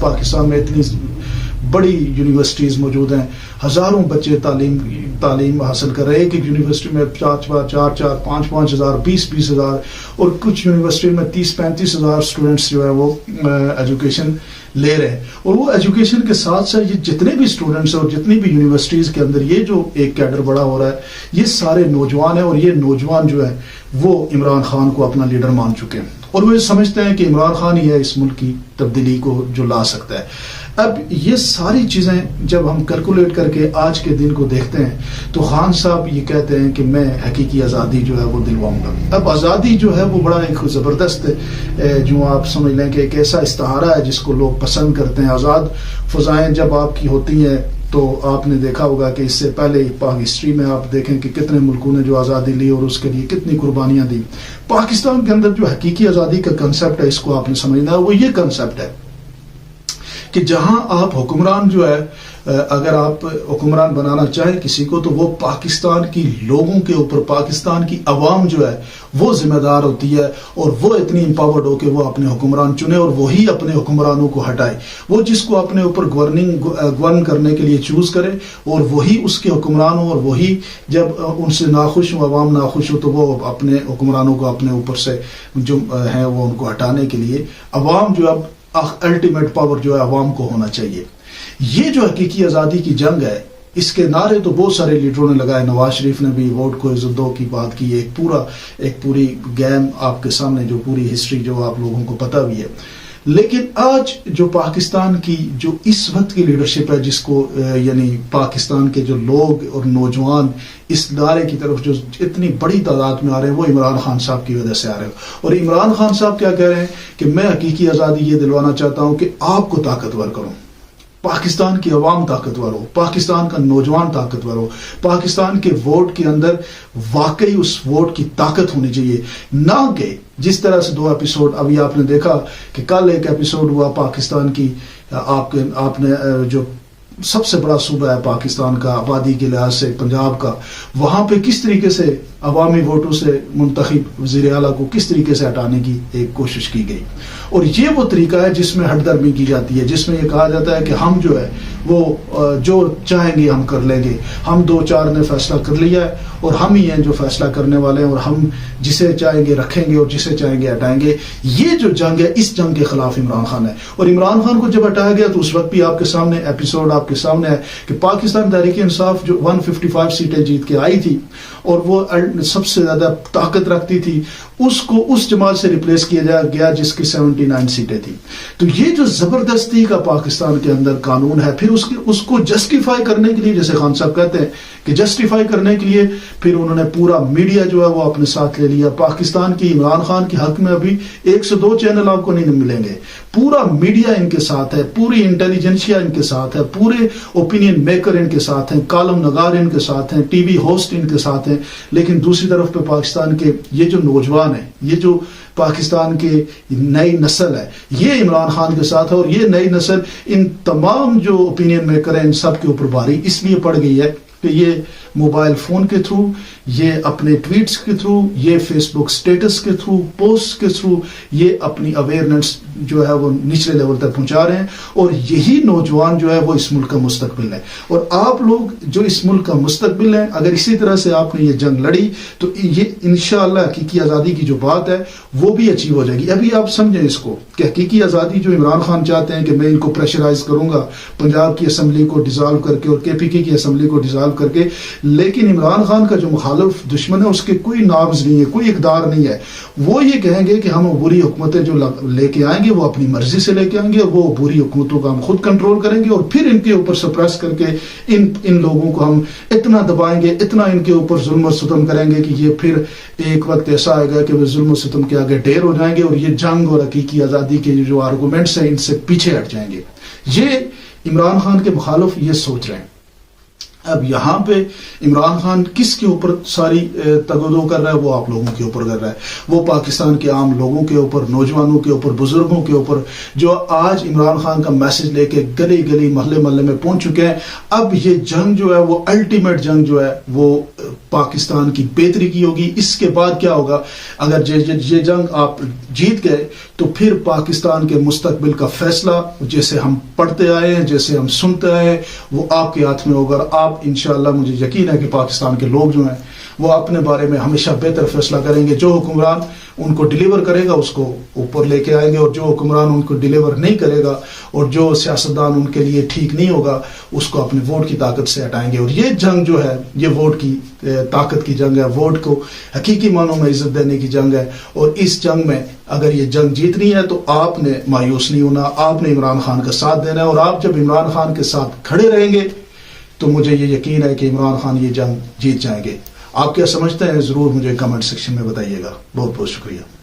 پاکستان میں اتنی بڑی یونیورسٹیز موجود ہیں، ہزاروں بچے تعلیم حاصل کر رہے ہیں، ایک ایک یونیورسٹی میں 4,000 5,000 20,000 اور کچھ یونیورسٹی میں 30,000 35,000 اسٹوڈنٹس جو ہے وہ ایجوکیشن لے رہے ہیں. اور وہ ایجوکیشن کے ساتھ ساتھ یہ جتنے بھی اسٹوڈنٹس اور جتنی بھی یونیورسٹیز کے اندر یہ جو ایک کیڈر بڑا ہو رہا ہے، یہ سارے نوجوان ہیں، اور یہ نوجوان جو ہے وہ عمران خان کو اپنا لیڈر مان چکے ہیں، اور وہ سمجھتے ہیں کہ عمران خان ہی ہے اس ملک کی تبدیلی کو جو لا سکتا ہے. اب یہ ساری چیزیں جب ہم کیلکولیٹ کر کے آج کے دن کو دیکھتے ہیں تو خان صاحب یہ کہتے ہیں کہ میں حقیقی آزادی جو ہے وہ دلواؤں گا. اب آزادی جو ہے وہ بڑا ایک زبردست جو آپ سمجھ لیں کہ ایک ایسا استعارہ ہے جس کو لوگ پسند کرتے ہیں. آزاد فضائیں جب آپ کی ہوتی ہیں تو آپ نے دیکھا ہوگا کہ اس سے پہلے پاک ہسٹری میں آپ دیکھیں کہ کتنے ملکوں نے جو آزادی لی اور اس کے لیے کتنی قربانیاں دی. پاکستان کے اندر جو حقیقی آزادی کا کنسیپٹ ہے، اس کو آپ نے سمجھنا ہے، وہ یہ کنسیپٹ ہے کہ جہاں آپ حکمران جو ہے، اگر آپ حکمران بنانا چاہیں کسی کو، تو وہ پاکستان کی لوگوں کے اوپر، پاکستان کی عوام جو ہے وہ ذمہ دار ہوتی ہے، اور وہ اتنی امپاورڈ ہو کہ وہ اپنے حکمران چنے اور وہی اپنے حکمرانوں کو ہٹائے. وہ جس کو اپنے اوپر گورن کرنے کے لیے چوز کرے اور وہی اس کے حکمران ہو، اور وہی جب ان سے ناخوش ہو، عوام ناخوش ہو، تو وہ اپنے حکمرانوں کو اپنے اوپر سے جو ہیں وہ ان کو ہٹانے کے لیے عوام جو اب الٹیمیٹ پاور جو ہے عوام کو ہونا چاہیے. یہ جو حقیقی آزادی کی جنگ ہے، اس کے نعرے تو بہت سارے لیڈروں نے لگائے. نواز شریف نے بھی ووٹ کو عزت دو کی بات کی. ایک پوری گیم آپ کے سامنے، جو پوری ہسٹری جو آپ لوگوں کو پتہ بھی ہے. لیکن آج جو پاکستان کی جو اس وقت کی لیڈرشپ ہے، جس کو یعنی پاکستان کے جو لوگ اور نوجوان اس نعرے کی طرف جو اتنی بڑی تعداد میں آ رہے ہیں، وہ عمران خان صاحب کی وجہ سے آ رہے ہیں. اور عمران خان صاحب کیا کہہ رہے ہیں کہ میں حقیقی آزادی یہ دلوانا چاہتا ہوں کہ آپ کو طاقتور کروں، پاکستان کی عوام طاقتور ہو، پاکستان کا نوجوان طاقتور ہو، پاکستان کے ووٹ کے اندر واقعی اس ووٹ کی طاقت ہونی چاہیے. نہ کہ جس طرح سے 2 ایپیسوڈ ابھی آپ نے دیکھا کہ کل ایک ایپیسوڈ ہوا پاکستان کی، آپ نے جو سب سے بڑا صوبہ ہے پاکستان کا آبادی کے لحاظ سے، پنجاب کا، وہاں پہ کس طریقے سے عوامی ووٹوں سے منتخب وزیر اعلیٰ کو کس طریقے سے ہٹانے کی ایک کوشش کی گئی. اور یہ وہ طریقہ ہے جس میں ہٹ درمی کی جاتی ہے، جس میں یہ کہا جاتا ہے کہ ہم جو ہے وہ جو چاہیں گے ہم کر لیں گے، ہم 2-4 نے فیصلہ کر لیا ہے اور ہم ہی ہیں جو فیصلہ کرنے والے ہیں، اور ہم جسے چاہیں گے رکھیں گے اور جسے چاہیں گے ہٹائیں گے. یہ جو جنگ ہے، اس جنگ کے خلاف عمران خان ہے. اور عمران خان کو جب ہٹایا گیا تو اس وقت بھی آپ کے سامنے ایپیسوڈ آپ کے سامنے ہے کہ پاکستان تحریک انصاف جو 155 سیٹیں جیت کے آئی تھی اور وہ سب سے زیادہ طاقت رکھتی تھی، اس کو اس جماعت سے ریپلیس کیا گیا جس کی 79 سیٹیں تھیں. تو یہ جو زبردستی کا پاکستان کے اندر قانون ہے، پھر اس کو جسٹیفائی کرنے کے لیے، جیسے خان صاحب کہتے ہیں کہ جسٹیفائی کرنے کے لیے پھر انہوں نے پورا میڈیا جو ہے وہ اپنے ساتھ لے لیا. پاکستان کی عمران خان کے حق میں ابھی 1 سے 2 چینل آپ کو نہیں ملیں گے. پورا میڈیا ان کے ساتھ ہے، پوری انٹیلیجنسیا ان کے ساتھ ہے، پورے اوپینین میکر ان کے ساتھ ہیں، کالم نگار ان کے ساتھ ہیں، ٹی وی ہوسٹ ان کے ساتھ ہیں. لیکن دوسری طرف پہ پاکستان کے یہ جو نوجوان ہیں، یہ جو پاکستان کے نئی نسل ہے، یہ عمران خان کے ساتھ ہے. اور یہ نئی نسل ان تمام جو اوپینین میکر ہیں ان سب کے اوپر بھاری اس لیے پڑ گئی ہے کہ یہ موبائل فون کے تھرو، یہ اپنے ٹویٹس کے تھرو، یہ فیس بک سٹیٹس کے تھرو، پوسٹ کے تھرو یہ اپنی اویئرنیس جو ہے وہ نچلے لیول تک پہنچا رہے ہیں. اور یہی نوجوان جو ہے وہ اس ملک کا مستقبل ہے. اور آپ لوگ جو اس ملک کا مستقبل ہیں، اگر اسی طرح سے آپ نے یہ جنگ لڑی تو یہ انشاءاللہ حقیقی آزادی کی جو بات ہے وہ بھی اچیو ہو جائے گی. ابھی آپ سمجھیں اس کو کہ حقیقی آزادی جو عمران خان چاہتے ہیں کہ میں ان کو پریشرائز کروں گا پنجاب کی اسمبلی کو ڈیزالو کر کے اور KPK کی اسمبلی کو ڈیزالو کر کے، لیکن عمران خان کا جو مخالف دشمن ہے اس کے کوئی نافذ نہیں ہے، کوئی اقدار نہیں ہے. وہ یہ کہیں گے کہ ہم عبوری حکومتیں جو لے کے آئیں گے وہ اپنی مرضی سے لے کے آئیں گے، اور وہ عبوری حکومتوں کا ہم خود کنٹرول کریں گے، اور پھر ان کے اوپر سپریس کر کے ان لوگوں کو ہم اتنا دبائیں گے، اتنا ان کے اوپر ظلم و ستم کریں گے کہ یہ پھر ایک وقت ایسا آئے گا کہ وہ ظلم و ستم کے آگے ڈھیر ہو جائیں گے، اور یہ جنگ اور حقیقی آزادی کے جو آرگومنٹس ہیں ان سے پیچھے ہٹ جائیں گے. یہ عمران خان کے مخالف یہ سوچ رہے ہیں. اب یہاں پہ عمران خان کس کے اوپر ساری تگودو کر رہا ہے؟ وہ آپ لوگوں کے اوپر کر رہا ہے، وہ پاکستان کے عام لوگوں کے اوپر، نوجوانوں کے اوپر، بزرگوں کے اوپر، جو آج عمران خان کا میسج لے کے گلی گلی محلے محلے میں پہنچ چکے ہیں۔ اب یہ جنگ جو ہے وہ الٹیمیٹ جنگ جو ہے وہ پاکستان کی بہتری کی ہوگی۔ اس کے بعد کیا ہوگا؟ اگر یہ جنگ آپ جیت گئے تو پھر پاکستان کے مستقبل کا فیصلہ جیسے ہم پڑھتے آئے ہیں، جیسے ہم سنتے آئے ہیں، وہ آپ کے ہاتھ میں ہوگا۔ آپ انشاءاللہ مجھے یقین ہے کہ پاکستان کے لوگ جو ہیں وہ اپنے بارے میں ہمیشہ بہتر فیصلہ کریں گے۔ جو حکمران ان کو ڈیلیور کرے گا اس کو اوپر لے کے آئیں گے، اور جو حکمران ان کو ڈیلیور نہیں کرے گا اور جو سیاستدان ان کے لیے ٹھیک نہیں ہوگا اس کو اپنے ووٹ کی طاقت سے ہٹائیں گے۔ اور یہ جنگ جو ہے یہ ووٹ کی طاقت کی جنگ ہے، ووٹ کو حقیقی معنوں میں عزت دینے کی جنگ ہے۔ اور اس جنگ میں اگر یہ جنگ جیتنی ہے تو آپ نے مایوس نہیں ہونا، آپ نے عمران خان کا ساتھ دینا ہے، اور آپ جب عمران خان کے ساتھ کھڑے رہیں گے تو مجھے یہ یقین ہے کہ عمران خان یہ جنگ جیت جائیں گے۔ آپ کیا سمجھتے ہیں؟ ضرور مجھے کمنٹ سیکشن میں بتائیے گا۔ بہت بہت شکریہ۔